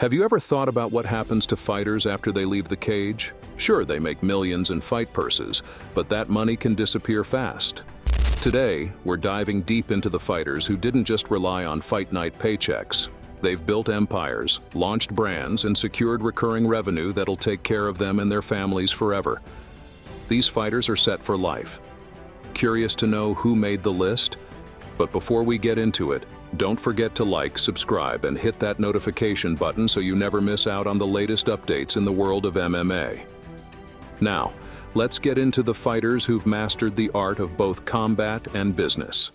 Have you ever thought about what happens to fighters after they leave the cage? Sure, they make millions in fight purses, but that money can disappear fast. Today, we're diving deep into the fighters who didn't just rely on fight night paychecks. They've built empires, launched brands, and secured recurring revenue that'll take care of them and their families forever. These fighters are set for life. Curious to know who made the list? But before we get into it, don't forget to like, subscribe, and hit that notification button so you never miss out on the latest updates in the world of MMA. Now, let's get into the fighters who've mastered the art of both combat and business.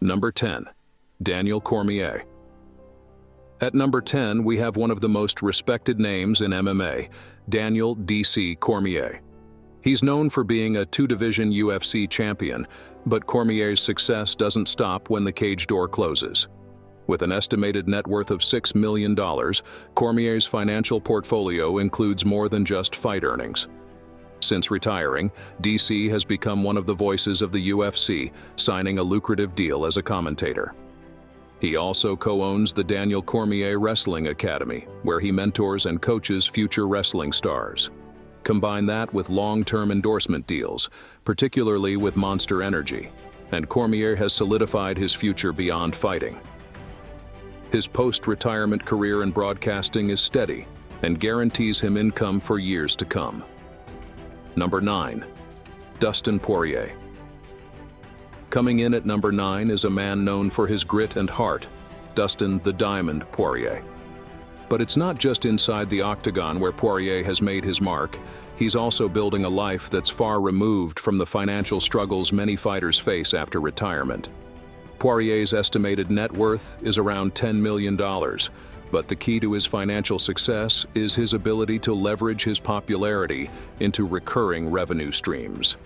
Number 10. Daniel Cormier. At number 10, we have one of the most respected names in MMA, Daniel DC Cormier. He's known for being a two-division UFC champion, but Cormier's success doesn't stop when the cage door closes. With an estimated net worth of $6 million, Cormier's financial portfolio includes more than just fight earnings. Since retiring, DC has become one of the voices of the UFC, signing a lucrative deal as a commentator. He also co-owns the Daniel Cormier Wrestling Academy, where he mentors and coaches future wrestling stars. Combine that with long-term endorsement deals, particularly with Monster Energy, and Cormier has solidified his future beyond fighting. His post-retirement career in broadcasting is steady and guarantees him income for years to come. Number 9. Dustin Poirier. Coming in at number 9 is a man known for his grit and heart, Dustin "The Diamond" Poirier. But it's not just inside the Octagon where Poirier has made his mark. He's also building a life that's far removed from the financial struggles many fighters face after retirement. Poirier's estimated net worth is around $10 million, but the key to his financial success is his ability to leverage his popularity into recurring revenue streams.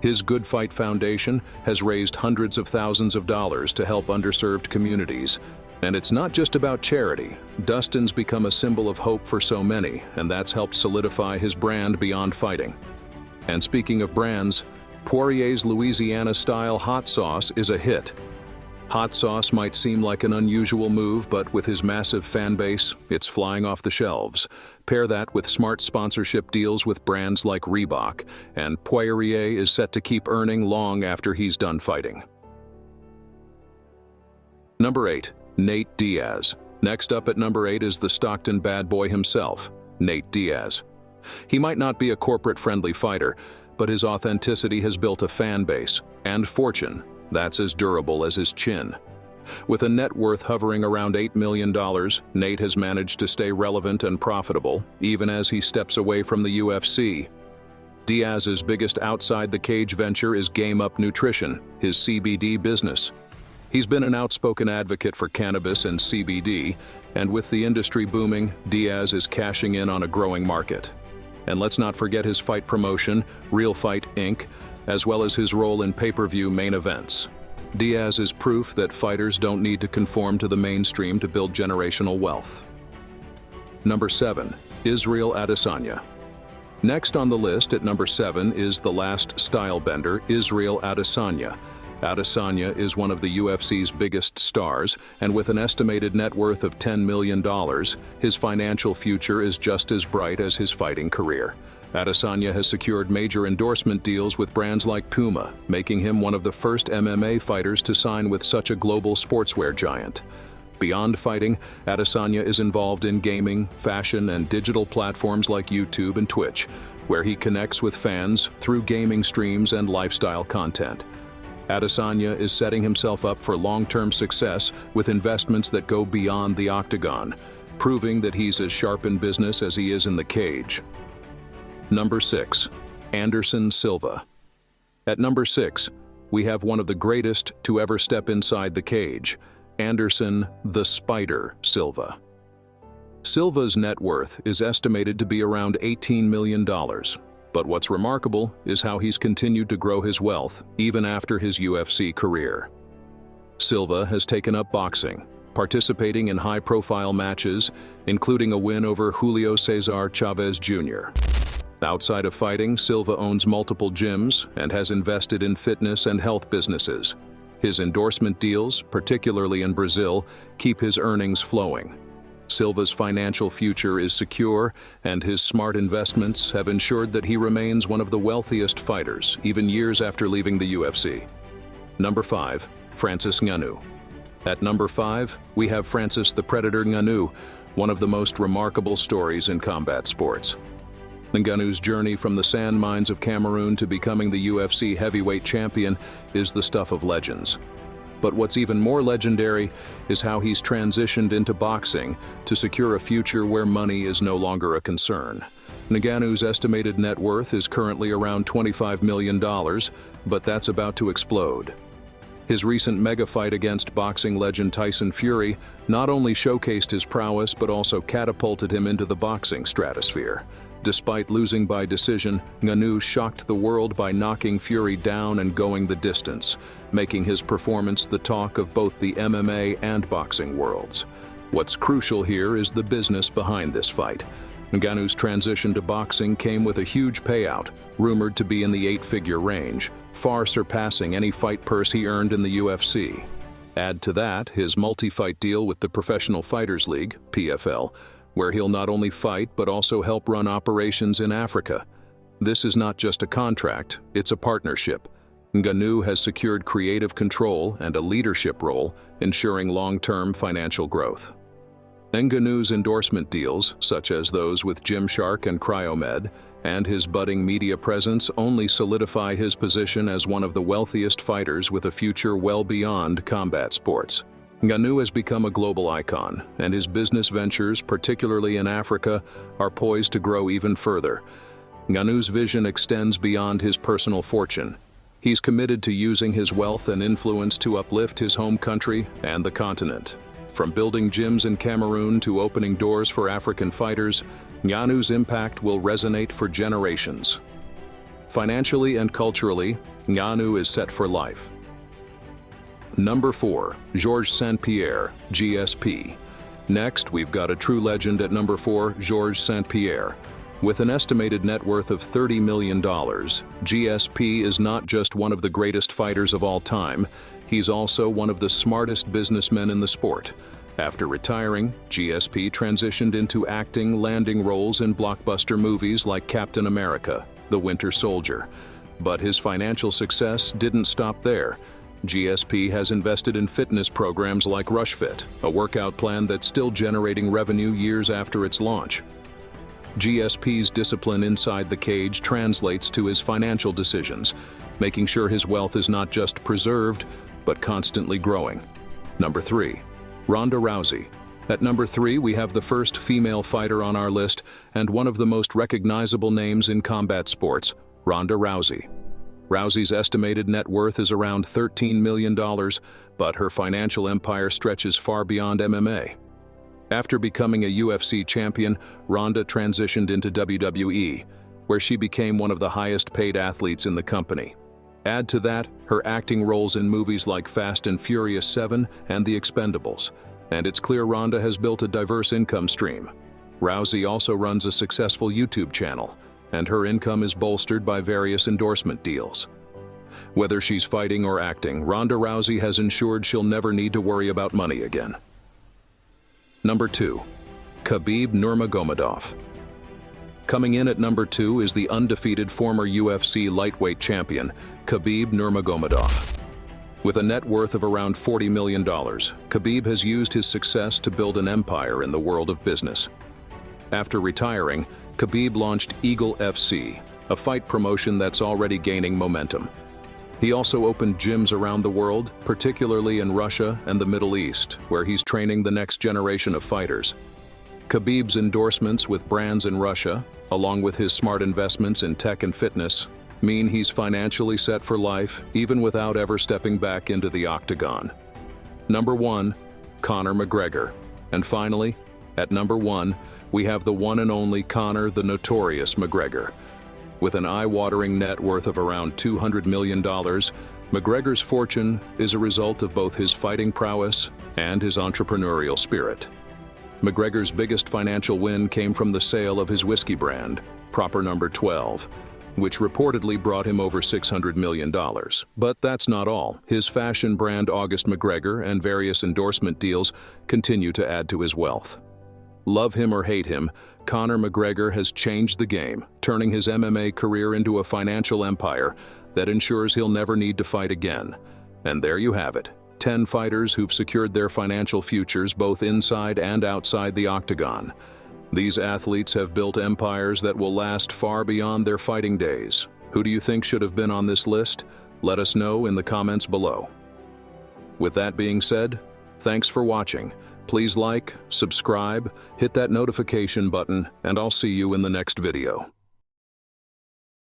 His Good Fight Foundation has raised hundreds of thousands of dollars to help underserved communities. And it's not just about charity. Dustin's become a symbol of hope for so many, and that's helped solidify his brand beyond fighting. And speaking of brands, Poirier's Louisiana-style hot sauce is a hit. Hot sauce might seem like an unusual move, but with his massive fan base, it's flying off the shelves. Pair that with smart sponsorship deals with brands like Reebok, and Poirier is set to keep earning long after he's done fighting. Number 8. Nate Diaz. Next up at number 8 is the Stockton bad boy himself, Nate Diaz. He might not be a corporate-friendly fighter, but his authenticity has built a fan base and fortune that's as durable as his chin. With a net worth hovering around $8 million, Nate has managed to stay relevant and profitable, even as he steps away from the UFC. Diaz's biggest outside-the-cage venture is Game Up Nutrition, his CBD business. He's been an outspoken advocate for cannabis and CBD, and with the industry booming, Diaz is cashing in on a growing market. And let's not forget his fight promotion, Real Fight Inc., as well as his role in pay-per-view main events. Diaz is proof that fighters don't need to conform to the mainstream to build generational wealth. Number 7. Israel Adesanya. Next on the list at number 7 is the last stylebender, Israel Adesanya. Adesanya is one of the UFC's biggest stars, and with an estimated net worth of $10 million, his financial future is just as bright as his fighting career. Adesanya has secured major endorsement deals with brands like Puma, making him one of the first MMA fighters to sign with such a global sportswear giant. Beyond fighting, Adesanya is involved in gaming, fashion, and digital platforms like YouTube and Twitch, where he connects with fans through gaming streams and lifestyle content. Adesanya is setting himself up for long-term success with investments that go beyond the Octagon, proving that he's as sharp in business as he is in the cage. Number 6. Anderson Silva. At number 6, we have one of the greatest to ever step inside the cage, Anderson "The Spider" Silva. Silva's net worth is estimated to be around $18 million. But what's remarkable is how he's continued to grow his wealth even after his UFC career. Silva has taken up boxing, participating in high-profile matches, including a win over Julio Cesar Chavez Jr. Outside of fighting, Silva owns multiple gyms and has invested in fitness and health businesses. His endorsement deals, particularly in Brazil, keep his earnings flowing. Silva's financial future is secure, and his smart investments have ensured that he remains one of the wealthiest fighters, even years after leaving the UFC. Number 5. Francis Ngannou. At number 5, we have Francis the Predator Ngannou, one of the most remarkable stories in combat sports. Ngannou's journey from the sand mines of Cameroon to becoming the UFC heavyweight champion is the stuff of legends. But what's even more legendary is how he's transitioned into boxing to secure a future where money is no longer a concern. Ngannou's estimated net worth is currently around $25 million, but that's about to explode. His recent mega fight against boxing legend Tyson Fury not only showcased his prowess but also catapulted him into the boxing stratosphere. Despite losing by decision, Ngannou shocked the world by knocking Fury down and going the distance, making his performance the talk of both the MMA and boxing worlds. What's crucial here is the business behind this fight. Ngannou's transition to boxing came with a huge payout, rumored to be in the 8-figure range, far surpassing any fight purse he earned in the UFC. Add to that his multi-fight deal with the Professional Fighters League, PFL, where he'll not only fight but also help run operations in Africa. This is not just a contract, it's a partnership. Ngannou has secured creative control and a leadership role, ensuring long-term financial growth. Ngannou's endorsement deals, such as those with Gymshark and Cryomed, and his budding media presence only solidify his position as one of the wealthiest fighters with a future well beyond combat sports. Ngannou has become a global icon, and his business ventures, particularly in Africa, are poised to grow even further. Ngannou's vision extends beyond his personal fortune. He's committed to using his wealth and influence to uplift his home country and the continent. From building gyms in Cameroon to opening doors for African fighters, Ngannou's impact will resonate for generations. Financially and culturally, Ngannou is set for life. Number 4. Georges St-Pierre, GSP. Next, we've got a true legend at number 4, Georges St-Pierre. With an estimated net worth of $30 million, GSP is not just one of the greatest fighters of all time, he's also one of the smartest businessmen in the sport. After retiring, GSP transitioned into acting, landing roles in blockbuster movies like Captain America, The Winter Soldier. But his financial success didn't stop there. GSP has invested in fitness programs like RushFit, a workout plan that's still generating revenue years after its launch. GSP's discipline inside the cage translates to his financial decisions, making sure his wealth is not just preserved, but constantly growing. Number 3. Ronda Rousey. At number 3, we have the first female fighter on our list and one of the most recognizable names in combat sports, Ronda Rousey. Rousey's estimated net worth is around $13 million, but her financial empire stretches far beyond MMA. After becoming a UFC champion, Ronda transitioned into WWE, where she became one of the highest-paid athletes in the company. Add to that her acting roles in movies like Fast and Furious 7 and The Expendables, and it's clear Ronda has built a diverse income stream. Rousey also runs a successful YouTube channel, and her income is bolstered by various endorsement deals. Whether she's fighting or acting, Ronda Rousey has ensured she'll never need to worry about money again. Number 2. Khabib Nurmagomedov. Coming in at number 2 is the undefeated former UFC lightweight champion, Khabib Nurmagomedov. With a net worth of around $40 million, Khabib has used his success to build an empire in the world of business. After retiring, Khabib launched Eagle FC, a fight promotion that's already gaining momentum. He also opened gyms around the world, particularly in Russia and the Middle East, where he's training the next generation of fighters. Khabib's endorsements with brands in Russia, along with his smart investments in tech and fitness, mean he's financially set for life, even without ever stepping back into the octagon. Number 1. Conor McGregor. And finally, at number 1, we have the one and only Conor the Notorious McGregor. With an eye-watering net worth of around $200 million, McGregor's fortune is a result of both his fighting prowess and his entrepreneurial spirit. McGregor's biggest financial win came from the sale of his whiskey brand, Proper No. 12, which reportedly brought him over $600 million. But that's not all. His fashion brand August McGregor and various endorsement deals continue to add to his wealth. Love him or hate him, Conor McGregor has changed the game, turning his MMA career into a financial empire that ensures he'll never need to fight again. And there you have it, 10 fighters who've secured their financial futures both inside and outside the Octagon. These athletes have built empires that will last far beyond their fighting days. Who do you think should have been on this list? Let us know in the comments below. With that being said, thanks for watching. Please like, subscribe, hit that notification button, and I'll see you in the next video.